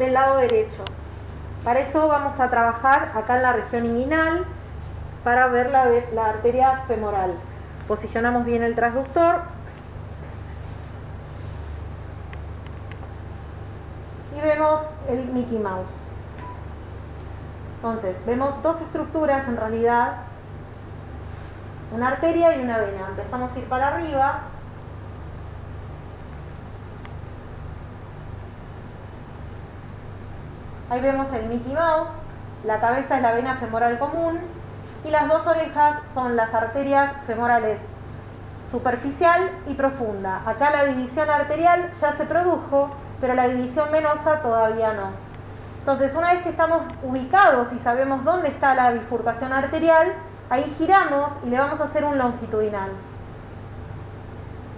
el lado derecho. Para eso vamos a trabajar acá en la región inguinal para ver la arteria femoral. Posicionamos bien el transductor y vemos el Mickey Mouse. Entonces, vemos dos estructuras en realidad, una arteria y una vena. Empezamos a ir para arriba. Ahí vemos el Mickey Mouse, la cabeza es la vena femoral común y las dos orejas son las arterias femorales superficial y profunda. Acá la división arterial ya se produjo, pero la división venosa todavía no. Entonces, una vez que estamos ubicados y sabemos dónde está la bifurcación arterial, ahí giramos y le vamos a hacer un longitudinal.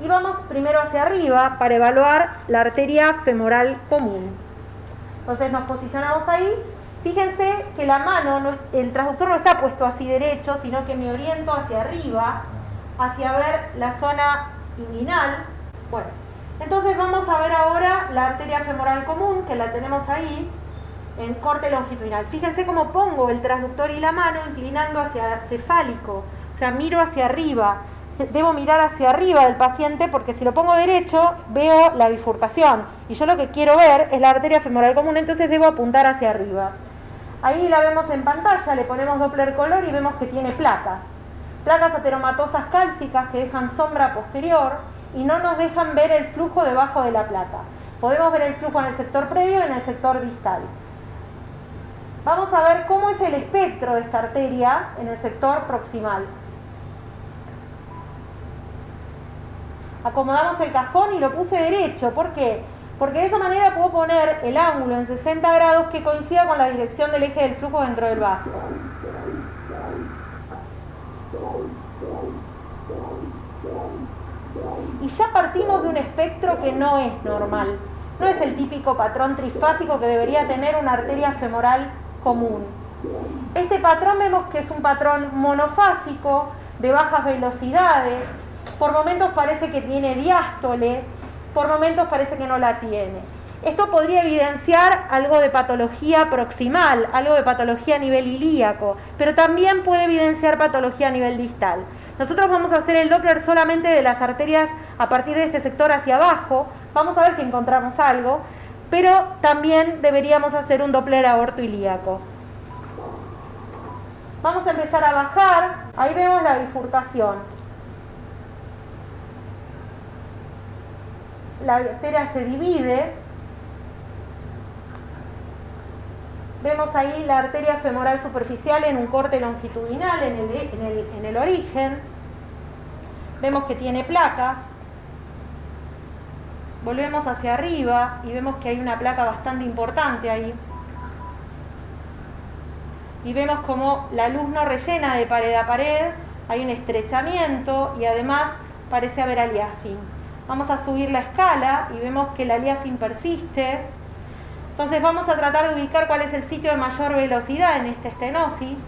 Y vamos primero hacia arriba para evaluar la arteria femoral común. Entonces nos posicionamos ahí. Fíjense que la mano, el transductor no está puesto así derecho, sino que me oriento hacia arriba, hacia ver la zona inguinal. Bueno, entonces vamos a ver ahora la arteria femoral común, que la tenemos ahí, en corte longitudinal. Fíjense cómo pongo el transductor y la mano inclinando hacia cefálico, o sea, miro hacia arriba. Debo mirar hacia arriba del paciente porque si lo pongo derecho veo la bifurcación y yo lo que quiero ver es la arteria femoral común, entonces debo apuntar hacia arriba. Ahí la vemos en pantalla, le ponemos Doppler color y vemos que tiene placas ateromatosas cálcicas que dejan sombra posterior y no nos dejan ver el flujo debajo de la placa. Podemos ver el flujo en el sector previo y en el sector distal. Vamos a ver cómo es el espectro de esta arteria en el sector proximal. Acomodamos el cajón y lo puse derecho. ¿Por qué? Porque de esa manera puedo poner el ángulo en 60 grados que coincida con la dirección del eje del flujo dentro del vaso. Y ya partimos de un espectro que no es normal. No es el típico patrón trifásico que debería tener una arteria femoral común. Este patrón vemos que es un patrón monofásico, de bajas velocidades. Por momentos parece que tiene diástole, por momentos parece que no la tiene. Esto podría evidenciar algo de patología proximal, algo de patología a nivel ilíaco, pero también puede evidenciar patología a nivel distal. Nosotros vamos a hacer el Doppler solamente de las arterias a partir de este sector hacia abajo, vamos a ver si encontramos algo, pero también deberíamos hacer un Doppler aortoilíaco. Vamos a empezar a bajar, ahí vemos la bifurcación. La arteria se divide. Vemos ahí la arteria femoral superficial en un corte longitudinal en el origen. Vemos que tiene placas. Volvemos hacia arriba y vemos que hay una placa bastante importante ahí. Y vemos como la luz no rellena de pared a pared, hay un estrechamiento y además parece haber aliasing. Vamos a subir la escala y vemos que el aliasing persiste. Entonces vamos a tratar de ubicar cuál es el sitio de mayor velocidad en esta estenosis.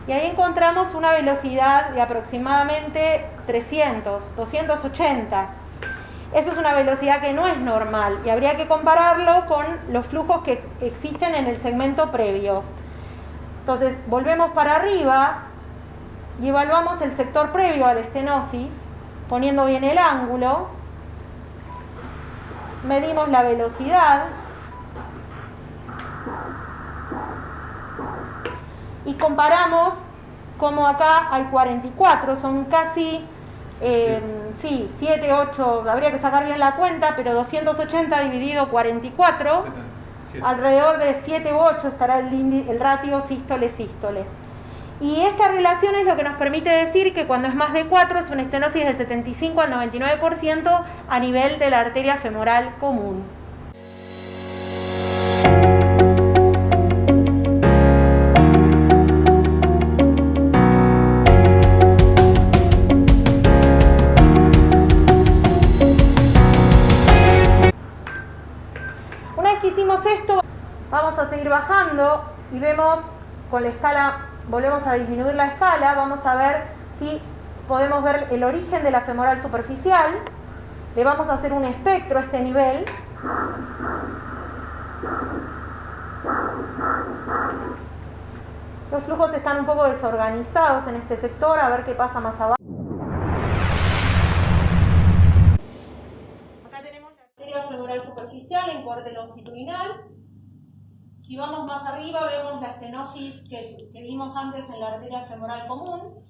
Y ahí encontramos una velocidad de aproximadamente 280. Eso es una velocidad que no es normal y habría que compararlo con los flujos que existen en el segmento previo. Entonces volvemos para arriba y evaluamos el sector previo a la estenosis, poniendo bien el ángulo, medimos la velocidad y comparamos como acá hay 44, son casi 7, 8, habría que sacar bien la cuenta, pero 280 dividido 44, alrededor de 7 u 8 estará el ratio sístole-sístole. Y esta relación es lo que nos permite decir que cuando es más de 4 es una estenosis del 75 al 99% a nivel de la arteria femoral común. Una vez que hicimos esto, vamos a seguir bajando y vemos con la escala, volvemos a disminuir la escala, vamos a ver si podemos ver el origen de la femoral superficial. Le vamos a hacer un espectro a este nivel. Los flujos están un poco desorganizados en este sector, a ver qué pasa más abajo. Acá tenemos la arteria femoral superficial en corte longitudinal. Si vamos más arriba vemos la estenosis que vimos antes en la arteria femoral común.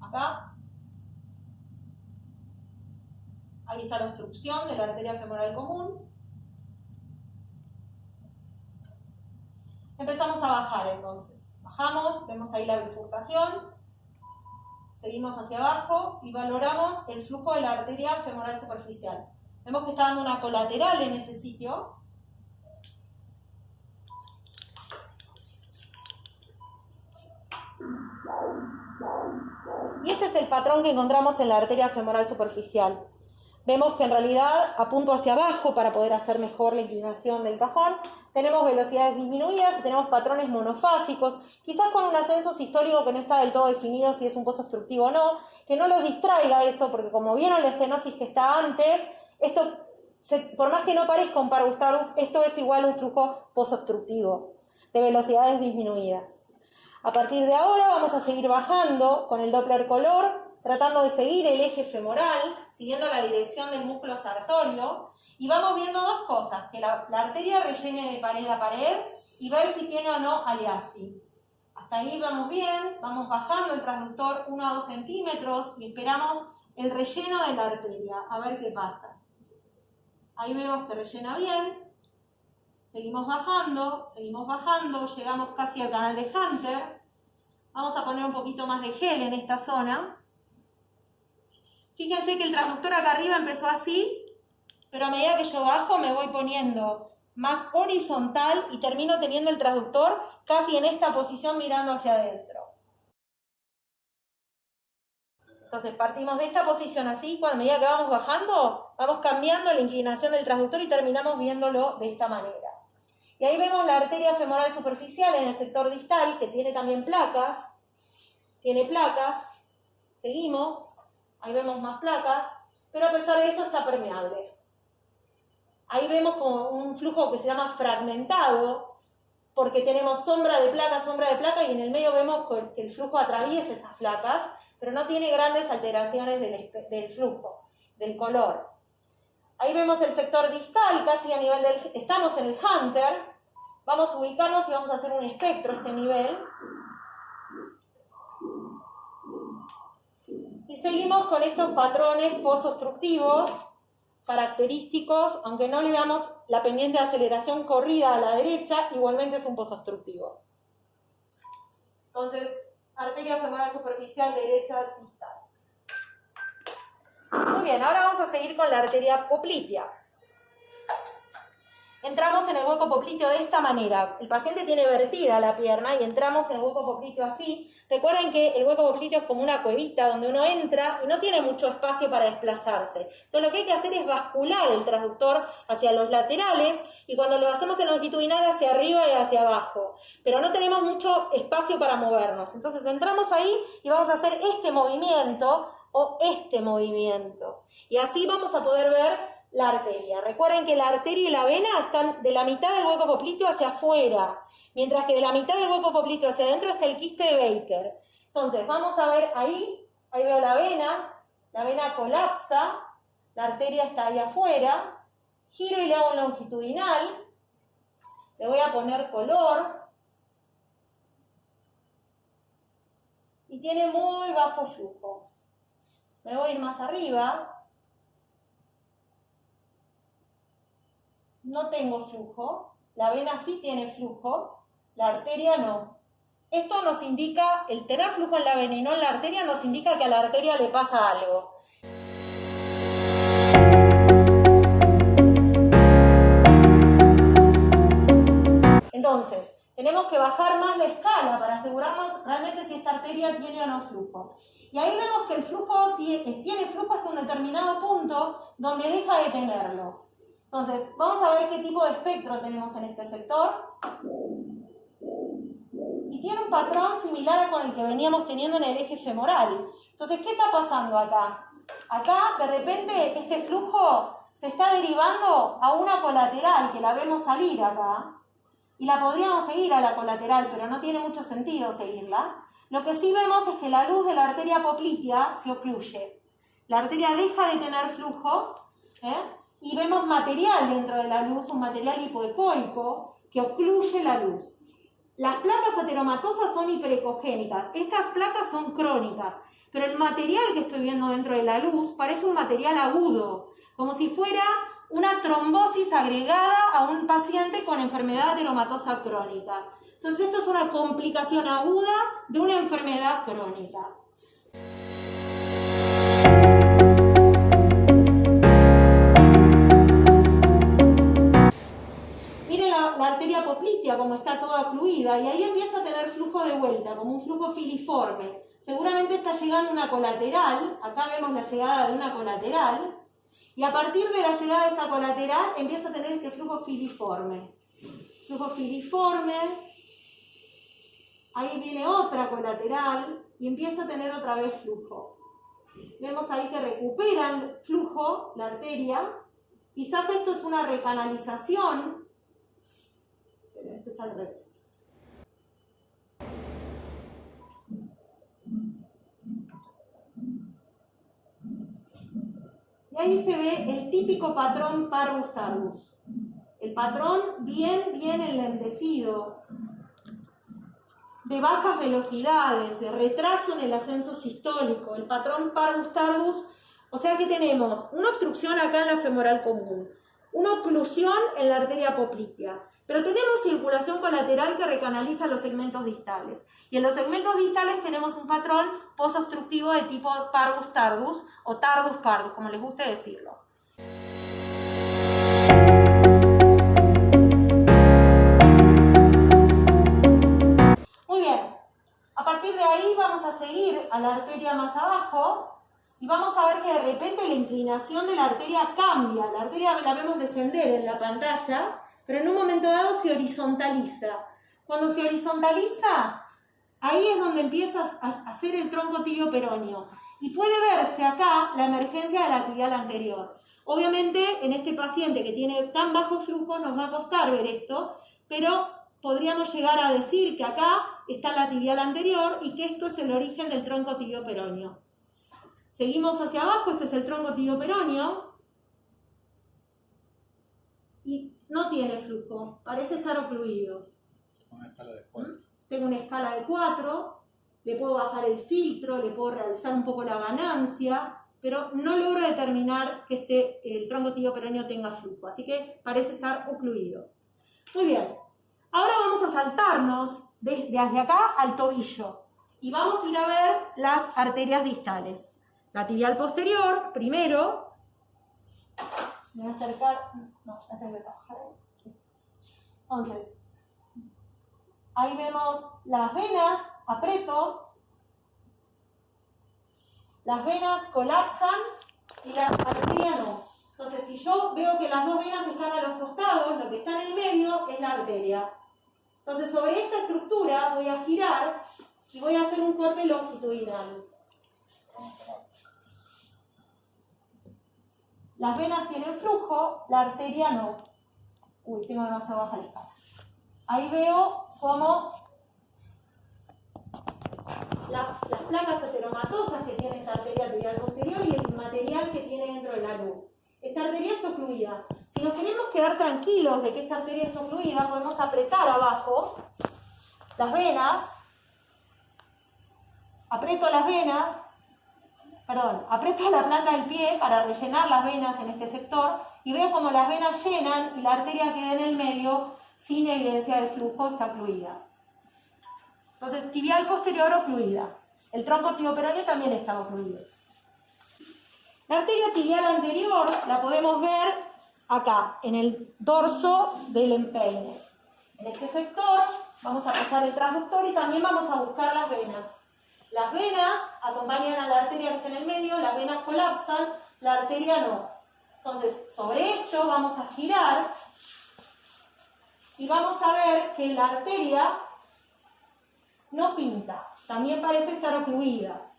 Acá. Ahí está la obstrucción de la arteria femoral común. Empezamos a bajar entonces. Bajamos, vemos ahí la bifurcación. Seguimos hacia abajo y valoramos el flujo de la arteria femoral superficial. Vemos que está dando una colateral en ese sitio. Y este es el patrón que encontramos en la arteria femoral superficial. Vemos que en realidad apunto hacia abajo para poder hacer mejor la inclinación del cajón. Tenemos velocidades disminuidas y tenemos patrones monofásicos, quizás con un ascenso sistólico que no está del todo definido si es un pozo obstructivo o no, que no los distraiga eso, porque como vieron la estenosis que está antes, esto, por más que no parezca un parvustarus, esto es igual a un flujo posobstructivo de velocidades disminuidas. A partir de ahora vamos a seguir bajando con el Doppler color, tratando de seguir el eje femoral, siguiendo la dirección del músculo sartorio, y vamos viendo dos cosas, que la arteria rellene de pared a pared y ver si tiene o no aleasi. Hasta ahí vamos bien, vamos bajando el transductor 1 a 2 centímetros y esperamos el relleno de la arteria, a ver qué pasa. Ahí vemos que rellena bien, seguimos bajando, llegamos casi al canal de Hunter. Vamos a poner un poquito más de gel en esta zona. Fíjense que el transductor acá arriba empezó así, pero a medida que yo bajo me voy poniendo más horizontal y termino teniendo el transductor casi en esta posición mirando hacia adentro. Entonces partimos de esta posición así, cuando a medida que vamos bajando, vamos cambiando la inclinación del transductor y terminamos viéndolo de esta manera. Y ahí vemos la arteria femoral superficial en el sector distal, que tiene también placas. Tiene placas. Seguimos. Ahí vemos más placas. Pero a pesar de eso está permeable. Ahí vemos como un flujo que se llama fragmentado, porque tenemos sombra de placa, y en el medio vemos que el flujo atraviesa esas placas, pero no tiene grandes alteraciones del flujo, del color. Ahí vemos el sector distal, casi a nivel del... Estamos en el Hunter. Vamos a ubicarnos y vamos a hacer un espectro a este nivel. Y seguimos con estos patrones posobstructivos característicos, aunque no le veamos la pendiente de aceleración corrida a la derecha, igualmente es un posobstructivo. Entonces, arteria femoral superficial derecha distal. Muy bien, ahora vamos a seguir con la arteria poplitea. Entramos en el hueco popliteo de esta manera. El paciente tiene vertida la pierna y entramos en el hueco popliteo así. Recuerden que el hueco popliteo es como una cuevita donde uno entra y no tiene mucho espacio para desplazarse. Entonces lo que hay que hacer es bascular el transductor hacia los laterales y cuando lo hacemos en longitudinal hacia arriba y hacia abajo. Pero no tenemos mucho espacio para movernos. Entonces entramos ahí y vamos a hacer este movimiento o este movimiento. Y así vamos a poder ver la arteria. Recuerden que la arteria y la vena están de la mitad del hueco popliteo hacia afuera, mientras que de la mitad del hueco popliteo hacia adentro está el quiste de Baker. Entonces, vamos a ver ahí veo la vena colapsa, la arteria está ahí afuera, giro y le hago un longitudinal, le voy a poner color, y tiene muy bajo flujo. Me voy a ir más arriba. No tengo flujo, la vena sí tiene flujo, la arteria no. Esto nos indica, el tener flujo en la vena y no en la arteria nos indica que a la arteria le pasa algo. Entonces, tenemos que bajar más la escala para asegurarnos realmente si esta arteria tiene o no flujo. Y ahí vemos que el flujo tiene flujo hasta un determinado punto donde deja de tenerlo. Entonces, vamos a ver qué tipo de espectro tenemos en este sector. Y tiene un patrón similar a con el que veníamos teniendo en el eje femoral. Entonces, ¿qué está pasando acá? Acá, de repente, este flujo se está derivando a una colateral, que la vemos salir acá, y la podríamos seguir a la colateral, pero no tiene mucho sentido seguirla. Lo que sí vemos es que la luz de la arteria poplitea se ocluye. La arteria deja de tener flujo, y vemos material dentro de la luz, un material hipoecoico que ocluye la luz. Las placas ateromatosas son hiperecogénicas, estas placas son crónicas, pero el material que estoy viendo dentro de la luz parece un material agudo, como si fuera una trombosis agregada a un paciente con enfermedad ateromatosa crónica. Entonces esto es una complicación aguda de una enfermedad crónica. La arteria poplitea como está toda ocluida y ahí empieza a tener flujo de vuelta, como un flujo filiforme. Seguramente está llegando una colateral, acá vemos la llegada de una colateral, y a partir de la llegada de esa colateral empieza a tener este flujo filiforme. Flujo filiforme, ahí viene otra colateral y empieza a tener otra vez flujo. Vemos ahí que recupera el flujo, la arteria, quizás esto es una recanalización. Esto está al revés. Y ahí se ve el típico patrón parvus tardus. El patrón bien enlentecido, de bajas velocidades, de retraso en el ascenso sistólico. El patrón parvus tardus, o sea que tenemos una obstrucción acá en la femoral común, una oclusión en la arteria poplitea, pero tenemos circulación colateral que recanaliza los segmentos distales. Y en los segmentos distales tenemos un patrón posobstructivo de tipo parvus tardus o tardus parvus, como les guste decirlo. Muy bien. A partir de ahí vamos a seguir a la arteria más abajo y vamos a ver que de repente la inclinación de la arteria cambia. La arteria la vemos descender en la pantalla, pero en un momento dado se horizontaliza. Cuando se horizontaliza, ahí es donde empieza a hacer el tronco tibio peroneo. Y puede verse acá la emergencia de la tibial anterior. Obviamente, en este paciente que tiene tan bajo flujo nos va a costar ver esto, pero podríamos llegar a decir que acá está la tibial anterior y que esto es el origen del tronco tibio peroneo. Seguimos hacia abajo, este es el tronco tibio peroneo. Y no tiene flujo, parece estar ocluido. Tengo una escala de 4. Tengo una escala de 4, le puedo bajar el filtro, le puedo realzar un poco la ganancia, pero no logro determinar que el tronco tibio peroneo tenga flujo, así que parece estar ocluido. Muy bien, ahora vamos a saltarnos desde acá al tobillo y vamos a ir a ver las arterias distales. La tibial posterior, primero. Me voy a acercar. No, ya tengo que trabajar. Sí. Entonces, ahí vemos las venas, aprieto. Las venas colapsan y la arteria no. Entonces, si yo veo que las dos venas están a los costados, lo que está en el medio es la arteria. Entonces, sobre esta estructura voy a girar y voy a hacer un corte longitudinal. Las venas tienen flujo, la arteria no. Uy, tengo demasiado baja la escala. Ahí veo cómo las placas ateromatosas que tiene esta arteria tibial posterior y el material que tiene dentro de la luz. Esta arteria está ocluida. Si nos queremos quedar tranquilos de que esta arteria está ocluida, podemos apretar abajo las venas. Aprieto las venas. Aprieto la planta del pie para rellenar las venas en este sector y veo como las venas llenan y la arteria queda en el medio sin evidencia del flujo, está ocluida. Entonces, tibial posterior ocluida. El tronco tibio peroneo también está ocluido. La arteria tibial anterior la podemos ver acá, en el dorso del empeine. En este sector vamos a apoyar el transductor y también vamos a buscar las venas. Las venas acompañan a la arteria que está en el medio, las venas colapsan, la arteria no. Entonces, sobre esto vamos a girar y vamos a ver que la arteria no pinta, también parece estar ocluida.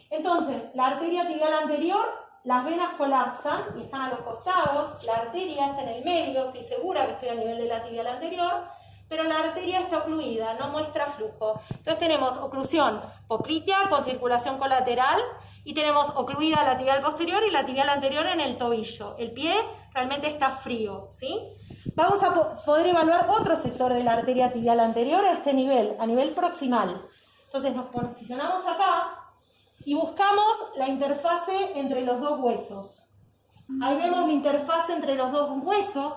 Entonces, la arteria tibial anterior, las venas colapsan y están a los costados, la arteria está en el medio, estoy segura que estoy a nivel de la tibial anterior, pero la arteria está ocluida, no muestra flujo. Entonces tenemos oclusión poplitea con circulación colateral y tenemos ocluida la tibial posterior y la tibial anterior en el tobillo. El pie realmente está frío, ¿sí? Vamos a poder evaluar otro sector de la arteria tibial anterior a este nivel, a nivel proximal. Entonces nos posicionamos acá y buscamos la interfase entre los dos huesos. Ahí vemos la interfase entre los dos huesos,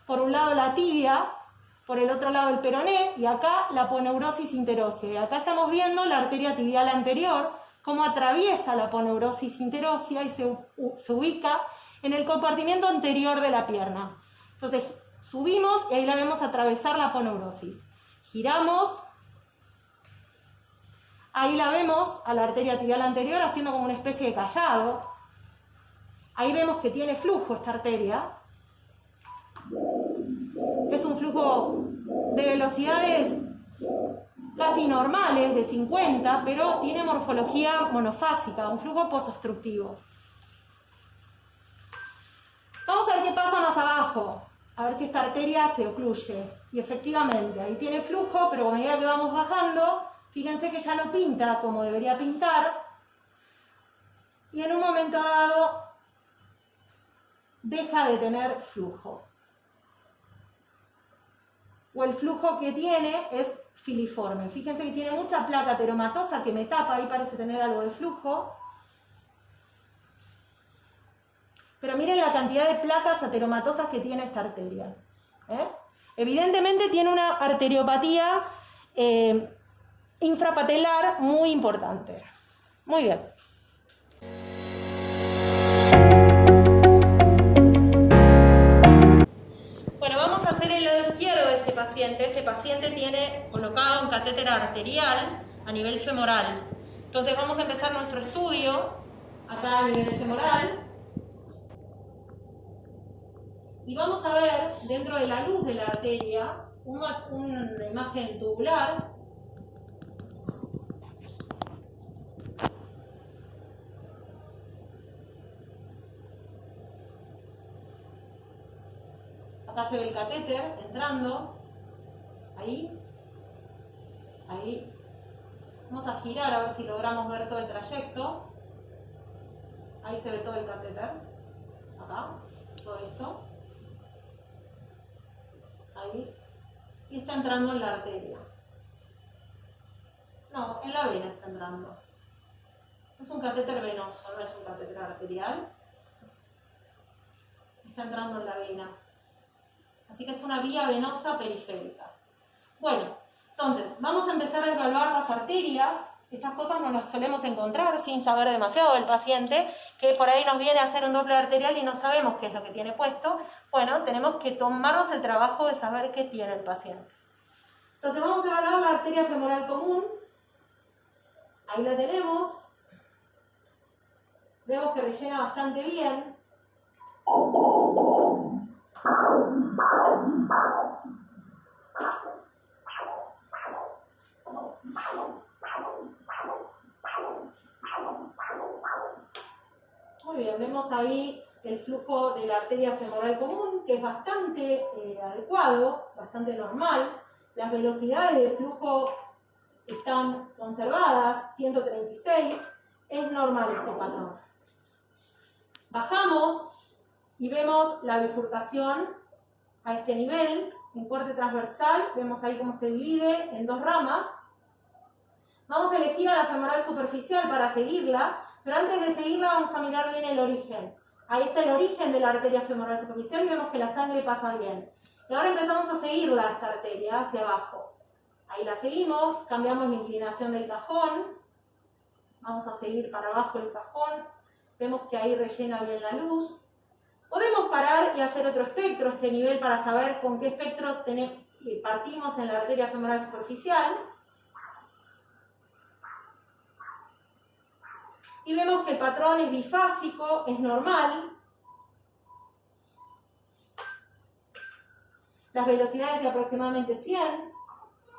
por un lado la tibia, por el otro lado el peroné, y acá la aponeurosis interósea. Y acá estamos viendo la arteria tibial anterior, cómo atraviesa la aponeurosis interósea y se ubica en el compartimiento anterior de la pierna. Entonces, subimos y ahí la vemos atravesar la aponeurosis. Giramos, ahí la vemos a la arteria tibial anterior haciendo como una especie de callado. Ahí vemos que tiene flujo esta arteria. Es un flujo de velocidades casi normales, de 50, pero tiene morfología monofásica, un flujo posobstructivo. Vamos a ver qué pasa más abajo, a ver si esta arteria se ocluye. Y efectivamente, ahí tiene flujo, pero a medida que vamos bajando, fíjense que ya no pinta como debería pintar. Y en un momento dado, deja de tener flujo. O el flujo que tiene es filiforme. Fíjense que tiene mucha placa ateromatosa que me tapa, ahí parece tener algo de flujo. Pero miren la cantidad de placas ateromatosas que tiene esta arteria. Evidentemente tiene una arteriopatía infrapatelar muy importante. Muy bien. Bueno, vamos a hacer el lado izquierdo de este paciente. Este paciente tiene colocado un catéter arterial a nivel femoral. Entonces vamos a empezar nuestro estudio acá a nivel femoral. Y vamos a ver, dentro de la luz de la arteria, una imagen tubular. Acá se ve el catéter entrando. Ahí. Ahí. Vamos a girar a ver si logramos ver todo el trayecto. Ahí se ve todo el catéter. Acá. Todo esto. Ahí. Y está entrando en la arteria. No, en la vena está entrando. Es un catéter venoso, no es un catéter arterial. Está entrando en la vena. Así que es una vía venosa periférica. Bueno, entonces, vamos a empezar a evaluar las arterias. Estas cosas no las solemos encontrar sin saber demasiado del paciente, que por ahí nos viene a hacer un Doppler arterial y no sabemos qué es lo que tiene puesto. Bueno, tenemos que tomarnos el trabajo de saber qué tiene el paciente. Entonces vamos a evaluar la arteria femoral común. Ahí la tenemos. Vemos que rellena bastante bien. Muy bien, vemos ahí el flujo de la arteria femoral común, que es bastante adecuado, bastante normal. Las velocidades de flujo están conservadas, 136, es normal este patrón. Bajamos y vemos la bifurcación a este nivel, en corte transversal, vemos ahí cómo se divide en dos ramas. Vamos a elegir a la femoral superficial para seguirla, pero antes de seguirla vamos a mirar bien el origen. Ahí está el origen de la arteria femoral superficial y vemos que la sangre pasa bien. Y ahora empezamos a seguirla, esta arteria, hacia abajo. Ahí la seguimos, cambiamos la inclinación del cajón. Vamos a seguir para abajo el cajón. Vemos que ahí rellena bien la luz. Podemos parar y hacer otro espectro a este nivel para saber con qué espectro partimos en la arteria femoral superficial. Y vemos que el patrón es bifásico, es normal. las velocidades de aproximadamente 100.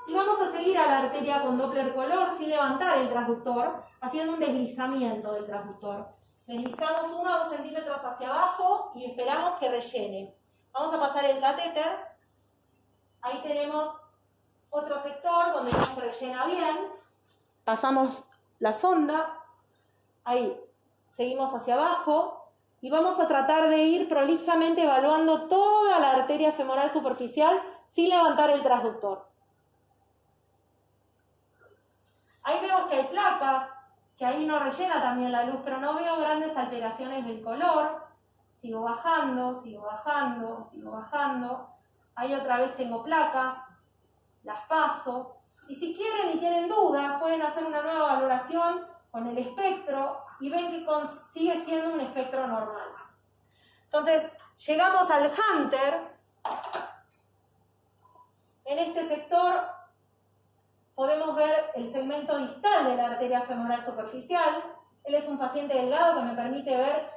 Y vamos a seguir a la arteria con Doppler color sin levantar el transductor, haciendo un deslizamiento del transductor. Deslizamos 1 a 2 centímetros hacia abajo y esperamos que rellene. Vamos a pasar el catéter. Ahí tenemos otro sector donde no se rellena bien. Pasamos la sonda. Ahí seguimos hacia abajo y vamos a tratar de ir prolijamente evaluando toda la arteria femoral superficial sin levantar el transductor. Ahí vemos que hay placas, que ahí no rellena también la luz, pero no veo grandes alteraciones del color. Sigo bajando, sigo bajando, sigo bajando. Ahí otra vez tengo placas, las paso. Y si quieren y tienen dudas, pueden hacer una nueva valoración con el espectro y ven que sigue siendo un espectro normal. Entonces, llegamos al Hunter. En este sector podemos ver el segmento distal de la arteria femoral superficial. Él es un paciente delgado que me permite ver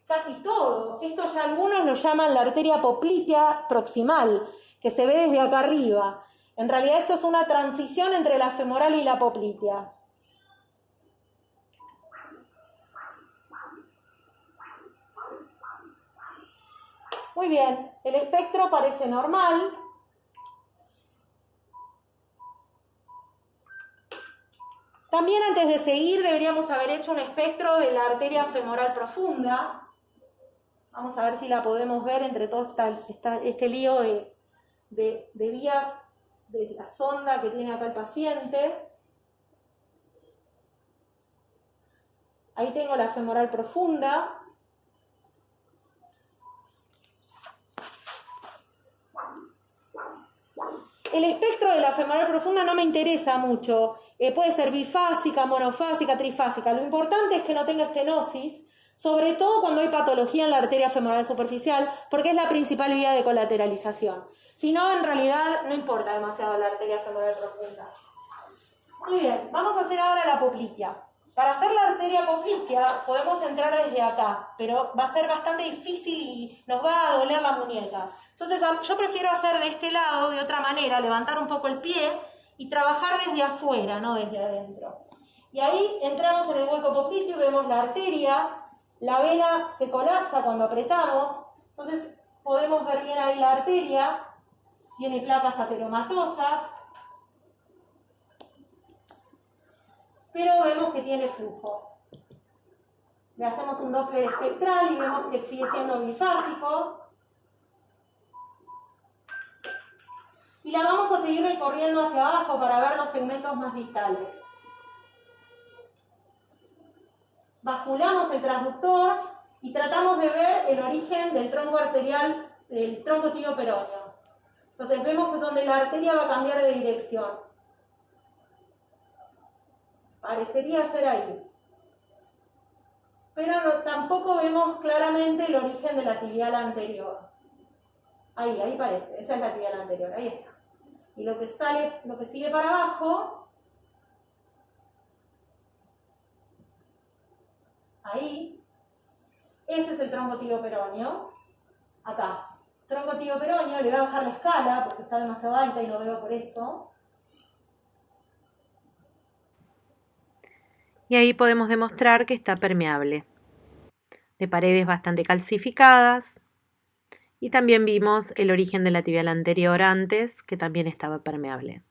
casi todo. Esto ya algunos lo llaman la arteria poplitea proximal, que se ve desde acá arriba. En realidad esto es una transición entre la femoral y la poplitea. Muy bien, el espectro parece normal. También antes de seguir deberíamos haber hecho un espectro de la arteria femoral profunda. Vamos a ver si la podemos ver entre todo este lío de vías de la sonda que tiene acá el paciente. Ahí tengo la femoral profunda. El espectro de la femoral profunda no me interesa mucho. Puede ser bifásica, monofásica, trifásica. Lo importante es que no tenga estenosis, sobre todo cuando hay patología en la arteria femoral superficial, porque es la principal vía de colateralización. Si no, en realidad no importa demasiado la arteria femoral profunda. Muy bien, vamos a hacer ahora la poplitea. Para hacer la arteria poplitea podemos entrar desde acá, pero va a ser bastante difícil y nos va a doler la muñeca. Entonces yo prefiero hacer de este lado, de otra manera, levantar un poco el pie y trabajar desde afuera, no desde adentro. Y ahí entramos en el hueco popliteo y vemos la arteria, la vena se colapsa cuando apretamos, entonces podemos ver bien ahí la arteria, tiene placas ateromatosas, pero vemos que tiene flujo. Le hacemos un Doppler espectral y vemos que sigue siendo bifásico. Y la vamos a seguir recorriendo hacia abajo para ver los segmentos más distales. Basculamos el transductor y tratamos de ver el origen del tronco arterial, del tronco tibio-peroneo. Entonces vemos que donde la arteria va a cambiar de dirección. Parecería ser ahí. Pero no, tampoco vemos claramente el origen de la tibial anterior. Ahí parece, esa es la tibial anterior, ahí está. Y lo que sigue para abajo, ahí, ese es el tronco tibio-peroneo. Acá, tronco tibio-peroneo, le voy a bajar la escala porque está demasiado alta y lo veo por eso. Y ahí podemos demostrar que está permeable, de paredes bastante calcificadas. Y también vimos el origen de la tibial anterior antes, que también estaba permeable.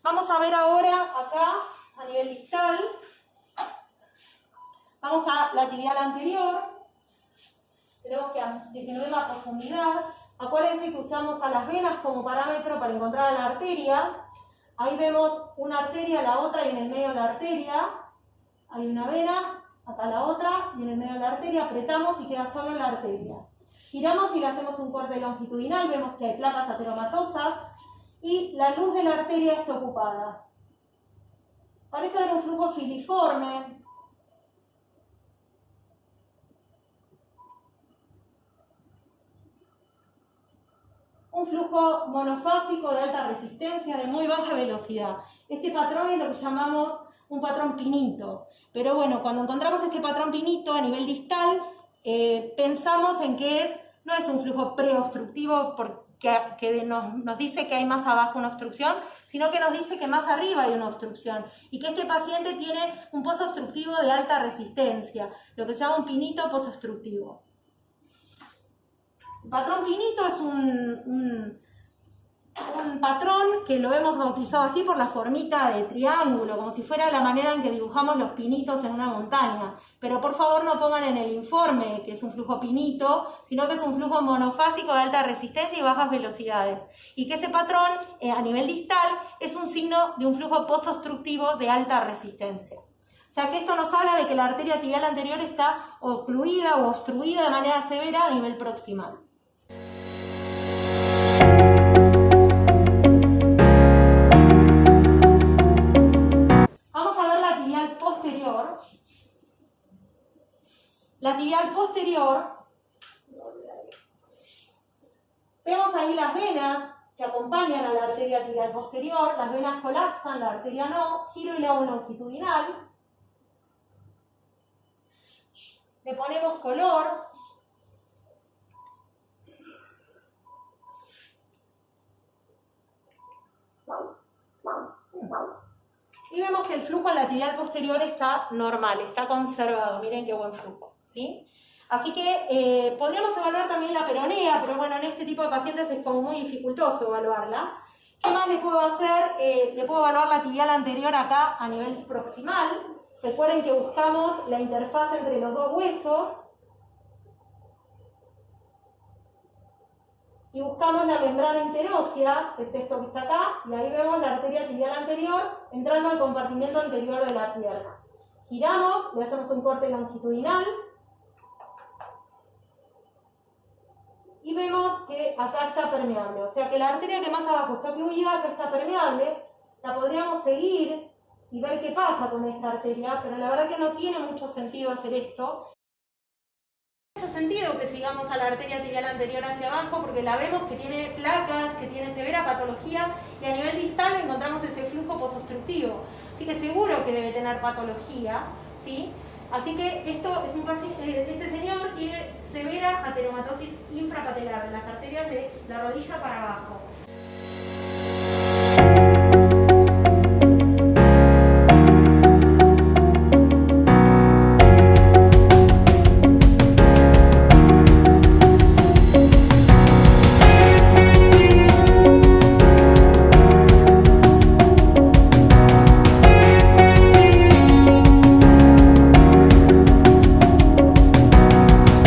Vamos a ver ahora acá, a nivel distal, vamos a la tibial anterior, tenemos que disminuir la profundidad. Acuérdense que usamos a las venas como parámetro para encontrar a la arteria. Ahí vemos una arteria, la otra y en el medio la arteria. Hay una vena, acá la otra y en el medio de la arteria apretamos y queda solo la arteria. Giramos y le hacemos un corte longitudinal, vemos que hay placas ateromatosas y la luz de la arteria está ocupada. Parece haber un flujo filiforme. Un flujo monofásico de alta resistencia, de muy baja velocidad. Este patrón es lo que llamamos un patrón pinito. Pero bueno, cuando encontramos este patrón pinito a nivel distal, pensamos en que no es un flujo preobstructivo que nos dice que hay más abajo una obstrucción, sino que nos dice que más arriba hay una obstrucción y que este paciente tiene un posobstructivo de alta resistencia, lo que se llama un pinito posobstructivo. El patrón pinito es un patrón que lo hemos bautizado así por la formita de triángulo, como si fuera la manera en que dibujamos los pinitos en una montaña. Pero por favor no pongan en el informe que es un flujo pinito, sino que es un flujo monofásico de alta resistencia y bajas velocidades. Y que ese patrón a nivel distal es un signo de un flujo posobstructivo de alta resistencia. O sea que esto nos habla de que la arteria tibial anterior está ocluida o obstruida de manera severa a nivel proximal. La tibial posterior, vemos ahí las venas que acompañan a la arteria tibial posterior, las venas colapsan, la arteria no, giro y le hago un longitudinal, le ponemos color, y vemos que el flujo en la tibial posterior está normal, está conservado, miren qué buen flujo. ¿Sí? Así que podríamos evaluar también la peronea, pero bueno, en este tipo de pacientes es como muy dificultoso evaluarla. ¿Qué más le puedo hacer? Le puedo evaluar la tibial anterior acá a nivel proximal. Recuerden que buscamos la interfaz entre los dos huesos. Y buscamos la membrana interósea, que es esto que está acá, y ahí vemos la arteria tibial anterior entrando al compartimiento anterior de la pierna. Giramos, le hacemos un corte longitudinal. Y vemos que acá está permeable, o sea que la arteria que más abajo está ocluida, acá está permeable, la podríamos seguir y ver qué pasa con esta arteria, pero la verdad que no tiene mucho sentido hacer esto. No tiene mucho sentido que sigamos a la arteria tibial anterior hacia abajo porque la vemos que tiene placas, que tiene severa patología y a nivel distal encontramos ese flujo posobstructivo. Así que seguro que debe tener patología, ¿sí? Así que este señor tiene severa ateromatosis infrapatelar de las arterias de la rodilla para abajo.